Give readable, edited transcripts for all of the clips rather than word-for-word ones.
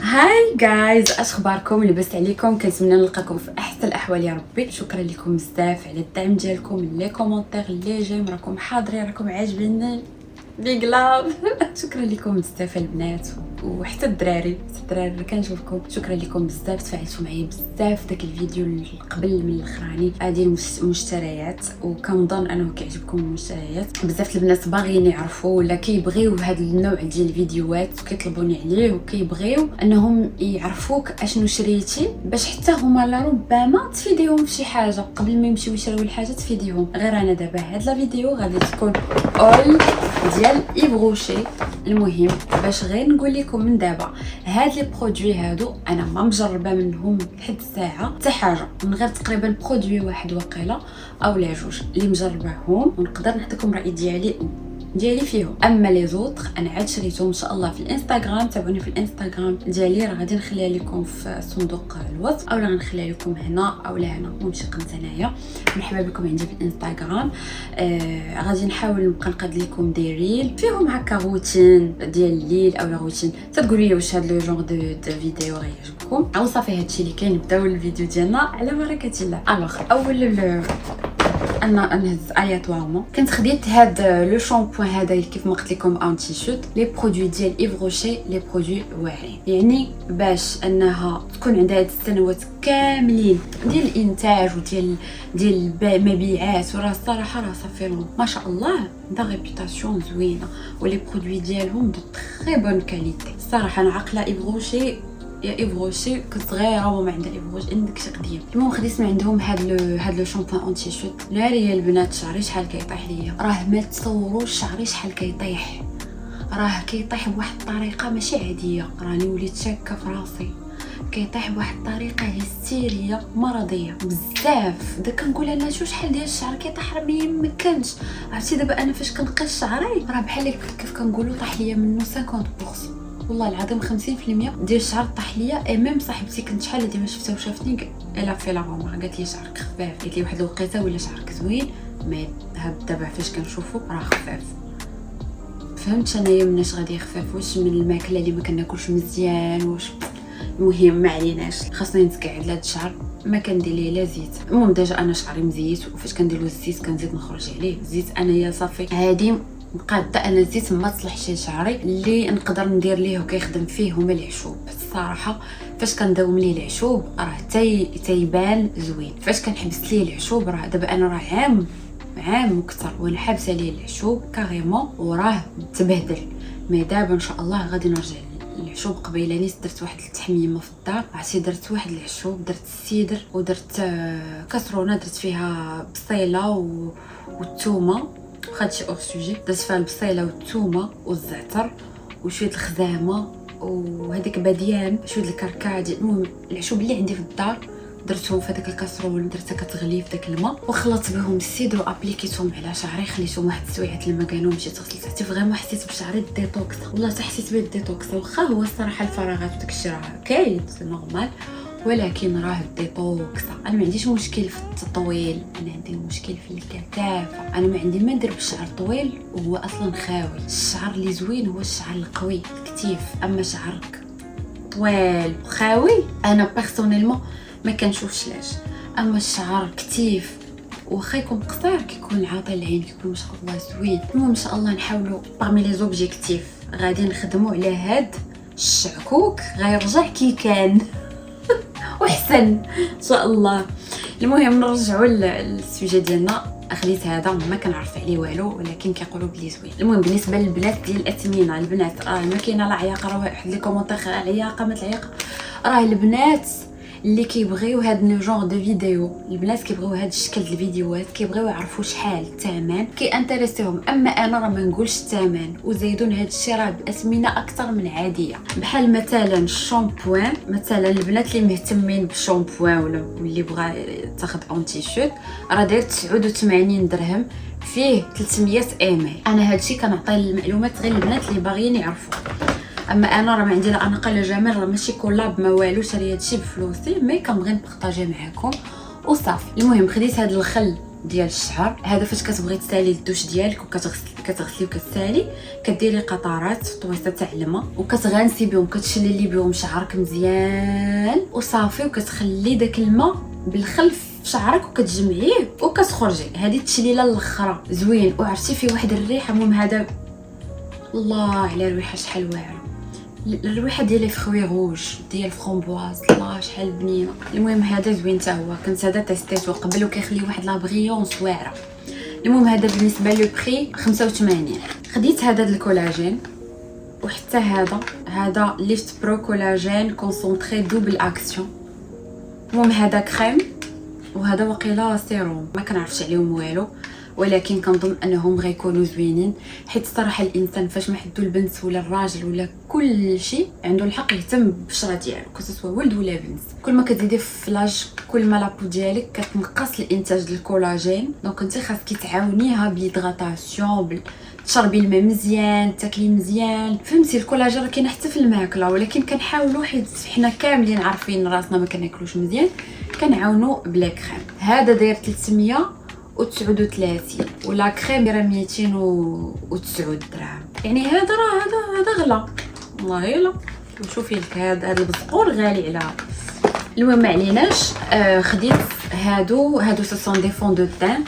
هاي جايز، اش اخباركم؟ لبست عليكم، كنتمنى نلقاكم في احسن الاحوال يا ربي. شكرا لكم بزاف على الدعم ديالكم، لي كومونتير لي جيم، راكم حاضرين، راكم عاجبيني. بيغ لاف. شكرا لكم بزاف البنات وحتى الدراري اللي كنشوفكم. شكرا لكم بزاف، تفاعلتوا معايا بزاف داك الفيديو اللي قبل من الاخراني ديال المشتريات، وكنظن انه كيعجبكم المشتريات. بزاف البنات باغيين يعرفوا ولا كيبغيو هذا النوع ديال الفيديوهات، كيطلبوني عليه وكيبغيو انهم يعرفوك اشنو شريتي، باش حتى هما لربما تفيديهم في شي حاجه قبل ما يمشيو يشريو الحاجه تفيديهم. غير انا دابا هاد الفيديو غادي تكون اول ديال إيف روشي. المهم باش غير نقول لكم من دابا، هاد لي برودوي هادو انا ما مجربه منهم لحد الساعه حتى حاجه، من غير تقريبا برودوي واحد وقيله او لا جوج اللي مجرباهم، ونقدر نعطيكم الراي ديالي فيهم. اما لي زوطر انا عاد شريتهم ان شاء الله في الانستغرام. تابعوني في الانستغرام ديالي، راه غادي نخليها لكم في صندوق الوصف، اولا غنخليها لكم هنا اولا هنا ونمشي قنت هنايا. مرحبا بكم عندي في الانستغرام. غادي نحاول نبقى نقاد لكم دي ريل فيهم هكا روتين ديال الليل اولا روتين. تقولوا لي واش هاد لو جونغ دو فيديو غيعجبكم او صافي هادشي اللي كاين. نبداو الفيديو ديالنا على بركه الله. الوغ اول انا نهز الياتوارمون كنت خديت هاد لو شامبوان هذا كيف ما قلت لكم انتي شوت. لي برودوي ديال إيف روشي لي برودوي واعرين، يعني باش انها تكون عندها هاد السنوات كاملين ديال الانتاج وديال المبيعات، وراه الصراحه راه صافي لهم ما شاء الله دا ريبيوتاسيون زوينه، ولي برودوي ديالهم دو تري بون كاليتي. الصراحه انا عاقله إيف روشي يا إيف روشي كنت صغيره وما عندها إيف روشي عندك شي قديم. المهم خديت من عندهم هاد لو شامبوان انتي شوت. ناري يا البنات شعري شحال كيطيح ليا، راه ما تصوروش شعري شحال كيطيح، راه كيطيح بواحد الطريقه ماشي عاديه. راني وليت شاكه في راسي، كيطيح بواحد الطريقه هستيريه مرضيه بزاف. داك كنقول انا شحال ديال الشعر كيطيح، راه ما يمكنش. عرفتي دابا انا فاش كنقص شعري راه بحال كيف كنقولوا طاح ليا منه 50%، والله العظيم 50% ديال الشعر طاح ليا. اي ميم صاحبتي كنت شحال هادي ما شفتها وشافتني الا في لا رومار، قالت لي شعرك خفاف، قالت لي واحد الوقيته ولا شعرك زوين، مي دابا فاش كنشوفو راه خفاف. فهمت انايا مناش غادي يخفف، واش من الماكله اللي ما كناكلش مزيان، واش المهم ما عليناش، خاصني نتقعد لهاد الشعر ما كندير ليه لا زيت. المهم ديجا انا شعري مزيت، وفاش كنديروا الزيت كنزيد نخرج عليه الزيت. انايا صافي هادي مقاده انا الزيت ما تصلحش لشعري. اللي نقدر ندير ليه وكيخدم فيه هما العشوب. الصراحه فاش كنداوم ليه العشوب راه تيبان زوين. فاش كنحبس ليه العشوب راه دابا انا راه عام وكثر وانا حابسه ليه العشوب كاريمون وراه تبهدل. مي دابا ان شاء الله غادي نرجع العشوب. قبيله نيت درت واحد التحميمه في الدار، عرفتي درت واحد العشوب، درت السيدر ودرت كاسرونه درت فيها بصيله والثومه، خدت شي اور سوجي درت فيها البصيله والثومه والزعتر وشويه الخزامه وهذيك باديان شويه الكركاج. المهم العشوب اللي عندي في الدار درتهم في هذيك الكاسرول، درتها كتغلي في داك الماء وخلطت بهم السيدر وابليكيتهم على شعري، خليتهم واحد السويعات لما كانوا مشيت غسلت حتى فريمون حسيت بشعري ديتوكس. والله حتى حسيت بالديتوكس، واخا هو الصراحه الفراغات وداك الشيء راه كاين سي نورمال، ولكن راه الديتوكس. انا ما عنديش مشكل في التطويل، انا عندي مشكل في الكثافه. انا ما عندي ما ندير بالشعر طويل وهو اصلا خاوي. الشعر اللي زوين هو الشعر القوي الكتيف، اما شعرك طويل وخاوي انا بيرسونيلمون ما كنشوفش لاش. اما الشعر كتيف واخا يكون قصير كيكون عاطي العين، كيكون ما شاء الله زوين. المهم ان شاء الله نحاولوا باغمي لي زوبجيكتيف غادي نخدموا على هاد الشعكوك غيرجع كي كان وحسن ان شاء الله. المهم نرجعوا للسوجي ديالنا. خديت هذا ما كنعرف عليه والو ولكن كيقولوا بلي زوين. المهم بالنسبه للبنات ديال الاثمنه، البنات ما كاينه لا عياقه، راه واحد لي كومونتير عياقه ما العياقه، راه البنات اللي كيبغيو هاد لو جونغ دو فيديو، البنات كيبغيو هاد الشكل ديال الفيديوهات، كيبغيو يعرفوا شحال الثمن كيانتريسيهم. اما انا راه ما نقولش الثمن، وزيدون هاد الشيء راه باثمنه اكثر من عاديه. بحال مثلا الشامبوان، مثلا البنات اللي مهتمين بالشامبوان ولا اللي بغى تاخذ انتي شوت راه داير 89 درهم فيه 300 ام. انا هادشي كنعطي المعلومات غير البنات اللي باغيين يعرفوا. اما انا راه ما عندي لا اناقه لا جمال، راه ماشي كولاب ما والو، شري هادشي بفلوسي مي كنبغي نبارطاجي معاكم وصافي. المهم خديت هاد الخل ديال الشعر. هذا فاش كتبغي تسالي الدوش ديالك كتغسلي وكتسالي، كديري قطرات طويسه تاع الماء وكتغانسي بهم، كتشللي بهم شعرك مزيان وصافي، وكتخلي داك الماء بالخلف في شعرك وكتجمعيه وكتخرجي. هذه التشليله الاخرى زوين. وعرفتي فيه واحد الريحه، المهم هذا الله على الريحه شحال واعره، الريحه ديال الفخوي روج ديال الفرامبواز، الله شحال بنينه. المهم هذا زوين حتى هو، كنت هذا تيستيتو قبل وكيخلي واحد لا بريونس واعره. المهم هذا بالنسبه لو بري 85. خديت هذا الكولاجين، وحتى هذا ليفت برو كولاجين كونسونطري دوبل اكسيون. المهم هذا كريم وهذا وقيلا سيروم، ما كنعرفش عليهم والو، ولكن كنظن انهم غيكونوا زوينين، حيت الصراحه الانسان فاش ما حدو البنت ولا الراجل ولا كل شيء عنده الحق يهتم بالبشره ديالو، كسوا ولد ولا بنت. كل ما كتزيدي في لاج كل ما لابو ديالك كتنقص الانتاج ديال الكولاجين، دونك انت خاصك تعاونيها بالهيدراتاسيون، تشربي الماء مزيان، تاكلي مزيان، فهمتي. الكولاجين كاين حتى في الماكله، ولكن كنحاولوا حيت حنا كاملين عارفين راسنا ما كناكلوش مزيان، كنعاونوا بلا كريم. هذا داير 339 ولا كريم دايره 209 درهم، يعني هذا راه هذا غلا والله لا. وشوفي لك هذا البزقور غالي على. المهم ما عليناش. خديت هادو سو سون دي فون دو تان.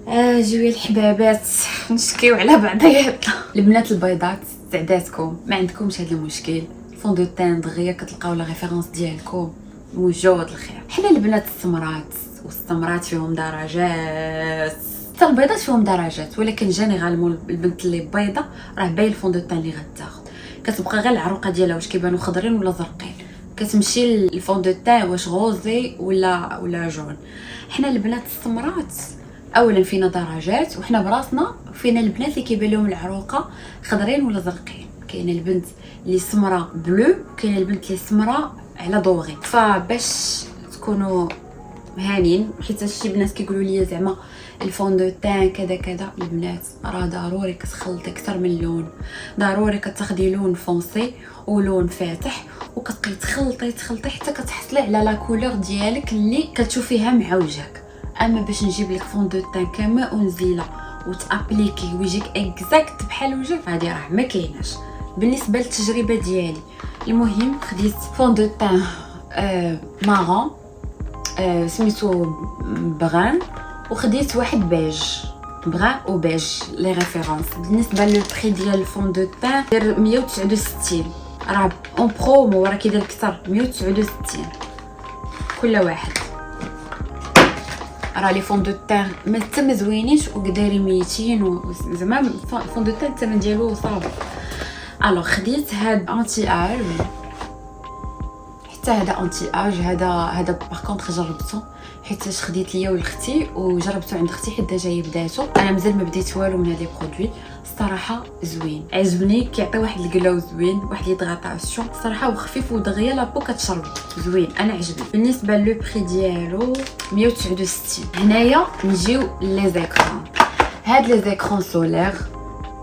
اجيو الحبابات نشكيو على بعضياتنا. البنات البيضات سعداتكم، ما عندكمش هذا المشكل، فون دو تان دغيا كتلقاو لا ريفيرونس ديالكم موجود الخير. حنا البنات السمرات والسمرات فيهم درجات، حتى البيضات فيهم درجات، ولكن جينيرالمون البنت اللي بيضه راه باين الفون دو تان اللي غتاخذ، كتبقى غير العروقه ديالها واش كيبانوا خضرين ولا زرقين، كتمشي الفون دو تان واش غوزي ولا جون. حنا البنات السمرات اولا فينا درجات، وحنا براسنا فينا البنات اللي كيبان لهم العروقه خضرين ولا زرقين. كاينه البنت اللي سمراء بلو، كاينه البنت اللي سمراء على دوغي. فباش تكونوا هانين، حيت شي بنات كيقولوا لي زعما الفون دو تان كذا كذا، البنات راه ضروري كتخلطي اكثر من لون، ضروري كتاخدي لون فونسي ولون فاتح وكتبقاي تخلطي حتى كتحصلي على لا كولور ديالك اللي كتشوفيها مع وجهك. اما باش نجيب لك فون دو تان كامل ونزيله وتابليكي ويجيك اكزاكت بحال وجهك، هذه راه ما كايناش بالنسبه للتجربه ديالي. المهم خديت فون دو تان مارون سميتو بغان، وخديت واحد بيج بغان او بيج لي ريفيرونس. بالنسبه للبري ديال الفون دو تان داير 169، راه اون برومو راه كيدير اكثر 169 كل واحد. راه لي فون دو تان ما حتى ما زوينينش ودايرين 200 زعما فون دو تان الثمن ديالو صافي. الوغ خديت هاد انتي اج، حتى هذا انتي اج، هذا باغ كونطخ جربته حيتاش خديت ليا ولختي وجربته عند اختي حتى جاي بداتو. انا مازال ما بديت والو من هاد لي برودوي، الصراحه زوين عجبني، كيعطي واحد الكلو زوين، واحد ليدغاتاسيون الصراحه، وخفيف ودغيا لابو كتشرب زوين، انا عجبني. بالنسبه لو بري ديالو 169. هنايا نجيو لي زيكرون. هاد لي زيكرون سولير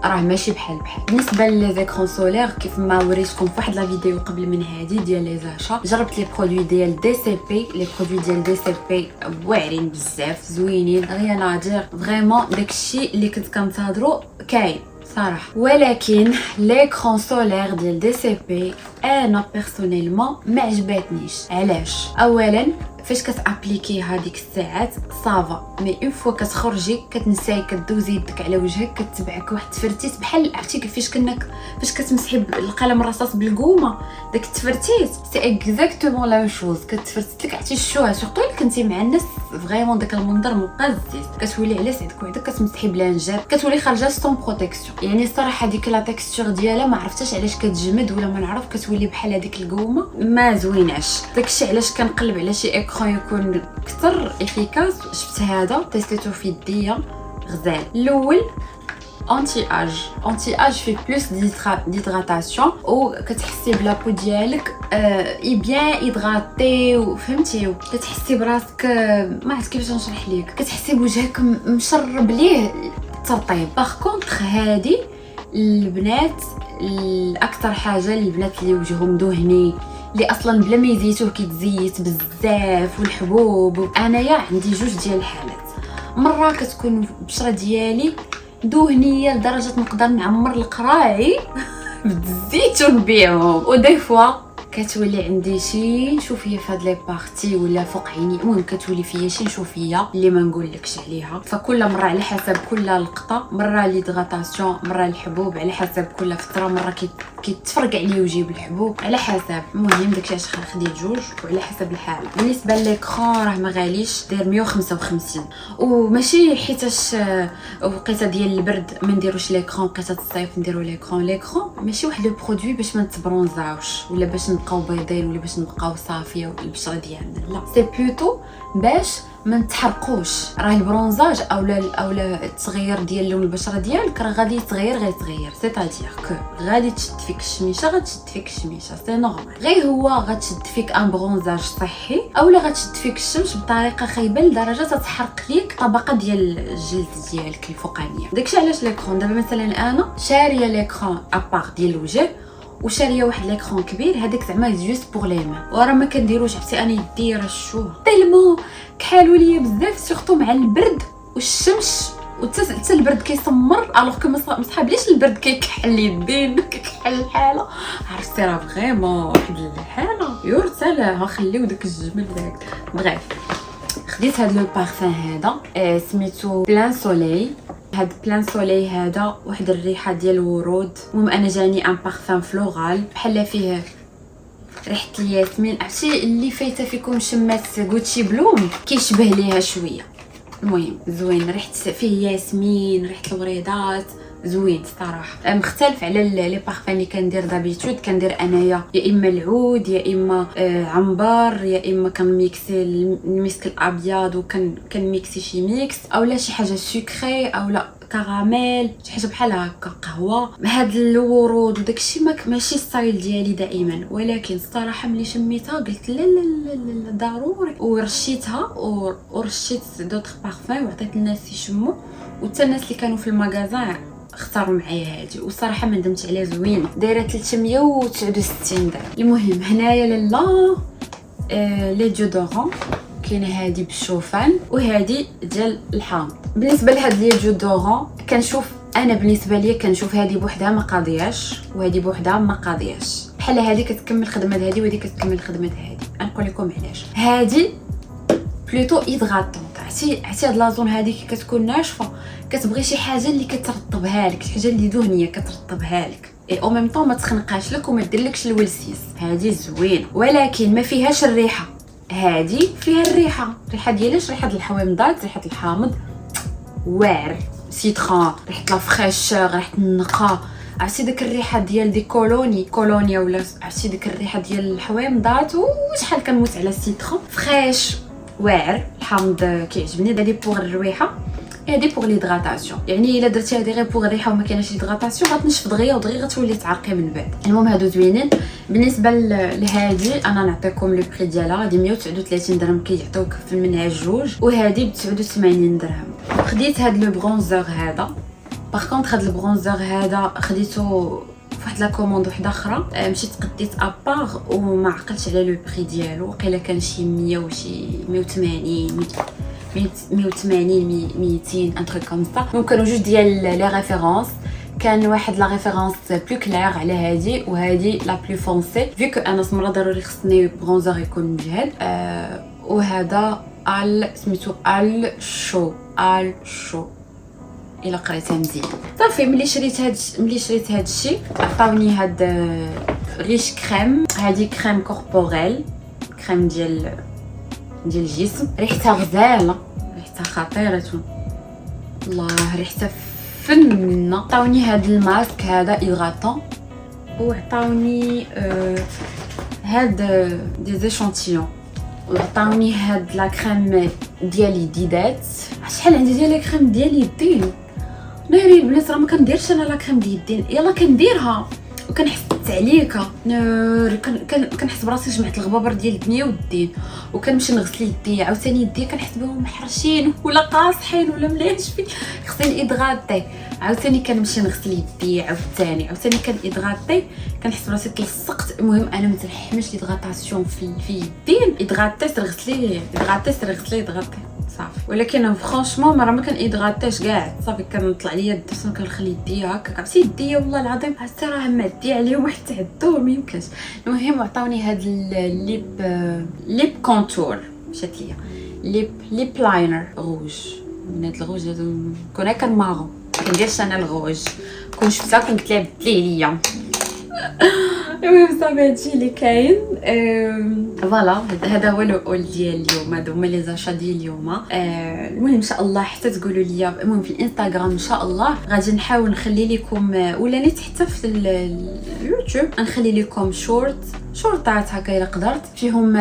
راه ماشي بحال بالنسبه لي زيكرون سولير، كيف ما وريتكم في واحد لا فيديو قبل من هذه ديال لي زاشا، جربت لي برودوي ديال دي سي بي. لي برودوي ديال دي سي بي واعرين بزاف، زوينين، غير نادر فريمون داكشي اللي كنت كنتظرو كاين صراحه. ولكن ليكرون سولير ديال دي سي بي انا بيرسونيلمون ما عجباتنيش. علاش؟ اولا فاش كتابليكي هذيك الساعات صافا، مي اون فوا كتخرجي كتنساي كدوزي يدك على وجهك، كتبعك واحد التفرتيت بحال عرفتي كيفاش فاش كتمسحي القلم الرصاص بالقومه، داك التفرتيت سي اكزاكتومون لا شوز، كتفرتت لك عرفتي الشوها، سورتو الا كنتي مع الناس فريمون داك المنظر مقزز، كتولي على سعدك وحدك كتمسحي بلانجات، كتولي خارجه سون بروتيكسيون. يعني الصراحه ديك لا تيكستور ديالها ما عرفتش علاش كتجمد ولا ما نعرف، كتولي بحال هذيك القومه، ما زويناش. داكشي علاش كنقلب على شي اكرون يكون اكثر افيكاس. شفت هذا تيستيتو في يديا غزال. الاول انتي اج في بلوس ديدغاتاسيون، وكتحسي بلابو ديالك اي بيان ايدغاتي، وفهمتي كتحسي براسك ما عرفت كيفاش نشرح ليك، كتحسي بوجهك مشرب ليه الترطيب. باغ كونطخ هادي البنات الاكثر حاجه للبنات اللي وجههم دهني، اللي اصلا بلا ما يزيتوه كيتزيت بزاف والحبوب. انايا عندي جوج ديال الحالات، مره كتكون البشره ديالي دهنيه لدرجه نقدر نعمر القراعي بالزيت ونبيعهم، ودي فوا كتولي عندي شي نشوفيه في هاد لي بارتي ولا فوق عيني، المهم كتولي فيا شي نشوفيه اللي ما نقولكش عليها. فكل مره على حسب كل لقطه، مره ليدغاتاسيون، مره الحبوب، على حسب كل فتره، مره كيتفرق عليا وجيب الحبوب على حسب. المهم داكشي علاش خديت جوج وعلى حسب الحاله. بالنسبه لليكرون راه ما غاليش، داير 155 وماشي حيتاش وقيته ديال البرد ما نديروش ليكرون، وقيته الصيف نديرو ليكرون. ليكرون ماشي واحد لو برودوي باش ما نتبرونزاوش ولا باش نبقاو بيضين ولا باش نبقاو صافيه البشره ديالنا، لا سي بلوتو باش ما نتحرقوش. راه البرونزاج اولا التغيير ديال لون البشره ديالك راه غادي غير سيتادير كو غادي تشد فيك الشميشه، غتشد فيك الشميشه سي نورمال. غير هو غتشد فيك ان برونزاج صحي اولا غتشد فيك الشمس بطريقه خايبه لدرجه تتحرق ليك طبقه ديال الجلد ديالك الفوقانيه. داكشي علاش ليكرون دابا مثلا انا شاريه ليكرون ابار ديال الوجه وشاريه واحد ليكرون كبير، هذاك زعما جوست بوغ لي مان، وراه ما كنديروش عرفتي انا يدي راه الشوه تيلمو كحالوا ليا بزاف سورتو مع البرد والشمس حتى البرد كيسمر الوغ كو ما صحابليش البرد كيكحل يدين كيكحل الحاله. عرفتي راه فريمون واحد الحاله يرتلها خليو داك الجمل داك. بغيف خديت هاد لو بارفان هذا سميتو بلان سولي. هاد بلان سولي هذا واحد الريحه ديال الورود، المهم انا جاني ان بارفان فلورال بحال فيه ريحه الياسمين. عرفتي اللي فايته فيكم شمات غوتشي بلوم كيشبه ليها شويه، المهم زوين، ريحه فيه ياسمين، ريحه الوريدات زوين صراحه. مختلف على لي بارفان اللي كندير دابيتود. كندير انايا يا اما العود يا اما عنبر يا اما كنميكسي المسك الابيض وكنميكسي شي ميكس اولا شي حاجه سكري اولا كراميل شي حاجه بحال هكا قهوه. هاد الورود وداكشي ماشي ستايل ديالي دائما، ولكن الصراحه ملي شميتها قلت لا لا لا ضروري، ورشيتها ورشيت دوطخ بارفان وعطيت الناس يشموا، وحتى الناس اللي كانوا في المغازان اختاروا معايا هادي وصراحه ما ندمتش عليها، زوينه دايره 369 درهم. المهم هنايا لالا لي ديودورون كاينه هادي بالشوفان وهادي ديال الحامض. بالنسبه لهاد لي ديودورون كنشوف انا بالنسبه ليا كنشوف هادي بوحدها ما قاضياش وهادي بوحدها ما قاضياش، بحال هادي كتكمل خدمه هادي وهادي كتكمل خدمه هادي. نقول لكم علاش. هادي بلوتو ايدغاتون، عرفتي هاد لازون هادي كي كتكون ناشفه كتبغي شي حاجه اللي كترطبها لك، شي حاجه اللي دهنيه كترطبها لك اي او ميم طون ما تخنقاش لك وما ديرلكش الولسيس. هادي زوينه ولكن ما فيهاش الريحه، هادي فيها الريحه ديالاش ريحه الحوامضات، ريحه الحامض واعر، سيترون، ريحه لا فريشور، ريحه النقا. عرفتي ديك الريحه ديال دي كولونيا ولا عرفتي ديك الريحه ديال الحوامضات وشحال كنموت على السيترون فريش واعر. الحامض كيعجبني. هادي بوغ الرويحه هادي بوغ ليدغاتاسيون، يعني الا درتي هادي غير بوغ الريحه وما كايناش ليدغاتاسيون غتنشف دغيا ودغيا غتولي تعرقي من بعد. المهم هادو زوينين. بالنسبه لهادي انا نعطيكم لو بري ديالها، هادي 139 درهم كيعطيوك في المنعه جوج، وهادي ب 89 درهم. خديت هاد لو برونزور هذا، باغ كونطخ هاد البرونزور هذا خديتو فواحد لا كوموند وحده اخرى، مشيت قديت ابار وما عقلتش على لو بري ديالو، وقيلا كان شي 100 وشي 180 180 200 ان تروك كوم سا. ممكن جوج ديال لي ريفيرونس، كان واحد لا ريفيرونس بلو كلير على هادي وهادي لا بلو فونسي، فيكو انا سمره ضروري خصني برونزر يكون مجهد. وهذا سميتو شو الا قريتها مزيان. صافي ملي شريت هاد الشيء عطاوني هاد ريش كريم. هادي كريم كوربوريل، كريم ديال الجسم، ريحتها غزاله، ريحتها خطيره الله، ريحتها فنه. عطاوني هاد الماسك هذا ايغاتون، وعطاوني هاد دي زيشانتيون، وعطاوني هاد لا كريم ديال اليدات. شحال عندي ديال لا كريم ديال اليدين ناري البنات، راه ما كنديرش انا لا كريم ديال اليدين، يلا كنديرها وكنحس نعت عليك كنحس براسي جمعت الغبابر ديال الدنيا والدين، وكنمشي نغسل يدي عاوتاني يدي كنحس بهم محرشين ولا قاصحين ولا مليحش خصني الادغاطي، عاوتاني كنمشي نغسل يدي عاوتاني كنادغاطي كنحس براسي تلصقت. المهم انا ما تنحملش ليدغاطاسيون في يدي، ادغاطي غسلي صافي. ولكن فرانشمون مره ما كنادغاطيش كاع، صافي كنطلع ليا الدرس كنخلي يدي هكا عرفتي يدي والله العظيم حتى راه معدي عليهم واحد التعذر ما يمكنش. المهم عطاوني هاد الليب كونتور مشات ليا ليب لاينر روج، من هاد الروج هادو كون مارون كنديرش انا الروج، كون شفتها كنت لها بدليه ليا. المهم صافي هادشي اللي كاين. فوالا هذا هو الاول ديال اليوم، هادو هما لي زاشا ديال اليوم. المهم ان شاء الله حتى تقولوا لي المهم في الانستغرام ان شاء الله غادي نحاول نخلي لكم ولا نيت حتى في اليوتيوب نخلي لكم شورتات هكا الا قدرت فيهم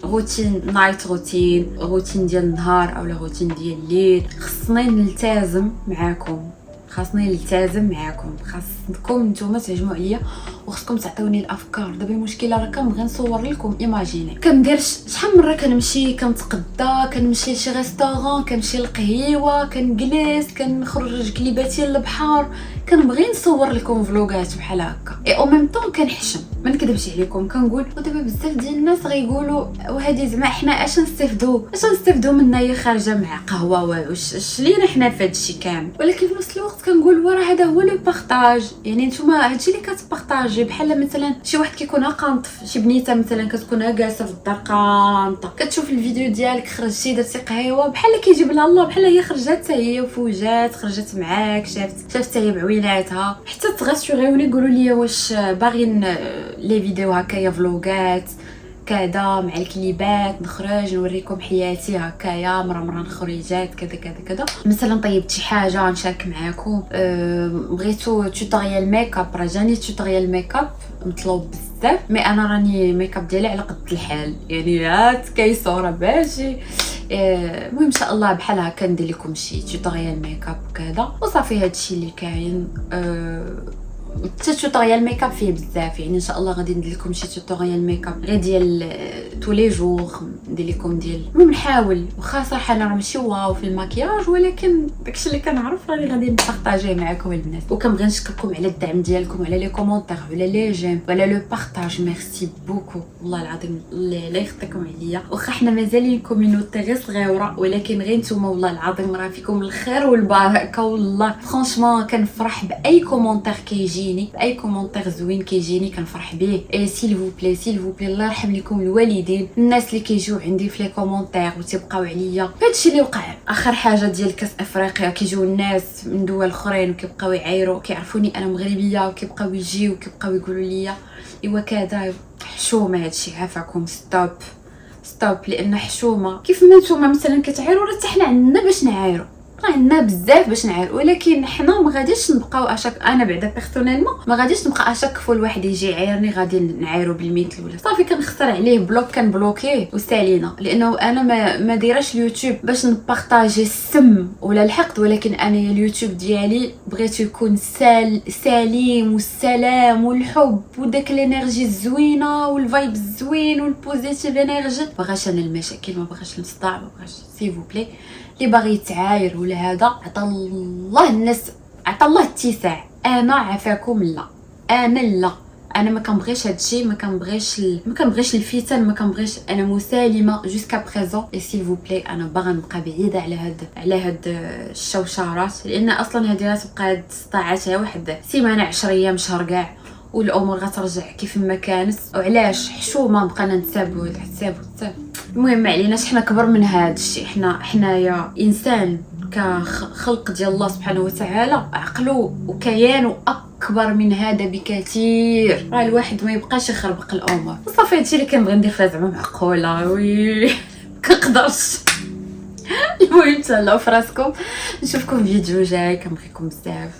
روتين نايت روتين ديال النهار اولا روتين ديال الليل. خصني نلتزم معاكم، خاصكم نتوما تهجموا عليا وخصكم تعطيوني الافكار. دابا المشكله راه كنبغي نصور لكم ايماجيني كنديرش شحال مره كنمشي كنتقدا كنمشي لشي ريستورون كنمشي للقهيوه كنجلس كنخرج كليباتي للبحر كنبغي نصور لكم فلوغات بحال هكا اي او ميم طون كنحشم ما نكذبش عليكم كنقول ودابا بزاف ديال الناس غيقولوا وهذه زعما حنا اش نستافدوا منها خارجه مع قهوه واش لينا حنا في هذا الشيء كامل. ولكن في نفس الوقت كنقول وراه هذا هو لو بارطاج، يعني نتوما هادشي اللي كتبارطاجي بحال مثلا شي واحد كيكون قانط شي بنيته مثلا كتكون جالسه في الدار قانطه كتشوف الفيديو ديالك خرجتي درتي قهيوه بحال كيجيب لها الله بحال هي خرجت حتى هي وفوجات خرجت معاك شافت حتى هي بعويناتها. حتى تغاسيوريوني قولوا لي واش باغيين لي فيديو هكايا فلوغات كذا مع الكليبات نخرج نوريكم حياتي هكايا مره نخرجات كذا مثلا طيبت شي حاجه نشارك معاكم. بغيتو توتوريال ميكاب راه جاني توتوريال ميكاب مطلوب بزاف مي انا راني ميكاب ديالي على قد الحال يعني هات كيصوره باشي. المهم ان شاء الله بحال هكا ندير لكم شي توتوريال ميكاب كذا وصافي. هادشي اللي كاين. حتى توتوريال ميكاب فيه بزاف يعني ان شاء الله غادي ندير لكم شي توتوريال ميكاب غير ديال تو لي جور ندير لكم ديال المهم نحاول واخا صراحه انا راه ماشي واو في الماكياج ولكن داكشي اللي كنعرف راني غادي نبارطاجيه معكم البنات. وكنبغي نشكركم على الدعم ديالكم على لي كومونتير وعلى لي جيم وعلى لو بارطاج. ميرسي بوكو والله العظيم لا يخطيكم عليا. واخا حنا مازالين كوميونيتي غير صغيره ولكن غير نتوما والله العظيم راه فيكم الخير والبركه والله فرانشمون كنفرح باي كومونتير كيجي باي كومونتير زوين كيجيني كنفرح به. اي سيل فو بلي الله يرحم لكم الوالدين الناس اللي كيجيو عندي في لي كومونتير وتبقاو عليا هادشي اللي وقع اخر حاجه ديال كاس افريقيا كيجيو الناس من دول اخرين وكيبقاو يعايروا كيعرفوني انا مغربيه وكيبقاو يجيو وكيبقاو يقولوا لي ايوا كذا حشومه هادشي عافاكم ستوب لان حشومه كيف ما نتوما مثلا كتعايروا راه حتى حنا عندنا باش نعايروا عندنا بزاف باش نعير ولكن حنا ما غاديش نبقاو انا بعدا بيرسونيلمون ما غاديش نبقى اشكفوا الواحد يجي يعايرني غادي نعايرو بالمثل ولا صافي كنختار عليه بلوك كنبلوكيه وسالينا لانه انا ما دايراش اليوتيوب باش نبارطاجي السم ولا الحقد ولكن انا اليوتيوب ديالي بغيتو يكون سليم والسلام والحب وداك الانرجي الزوينه والفايب الزوين والبوزيتيف انرجي. بغاش انا المشاكل ما بغاش الصداع ما بغاش سيفو بلي اللي باغي يتعاير ولا هذا عطا الله الناس عطا الله الاتساع. انا عافاكم لا انا ما كنبغيش هادشي ما كنبغيش الفتن ما كنبغيش انا مسالمه جوسكا بريزون اي سيل فو بلي. انا باغا نبقى بعيده على هاد الشوشرات لان اصلا هادي غتبقى هاد الصداعات واحد سيمانه 10 ايام شهر كاع والامور غترجع كيف ما كانت. وعلاش حشومه بقينا نتسابوا. المهم ما عليناش حنا كبر من هذا الشيء. حنايا انسان كخلق ديال الله سبحانه وتعالى عقله وكيانه اكبر من هذا بكثير. راه الواحد ما يبقاش يخربق الامور صافي. هادشي اللي كنبغي ندير فيها زعما معقوله وي كنقدرش. المهم تهلاو في راسكم نشوفكم في فيديو جاي كنبغيكم بزاف.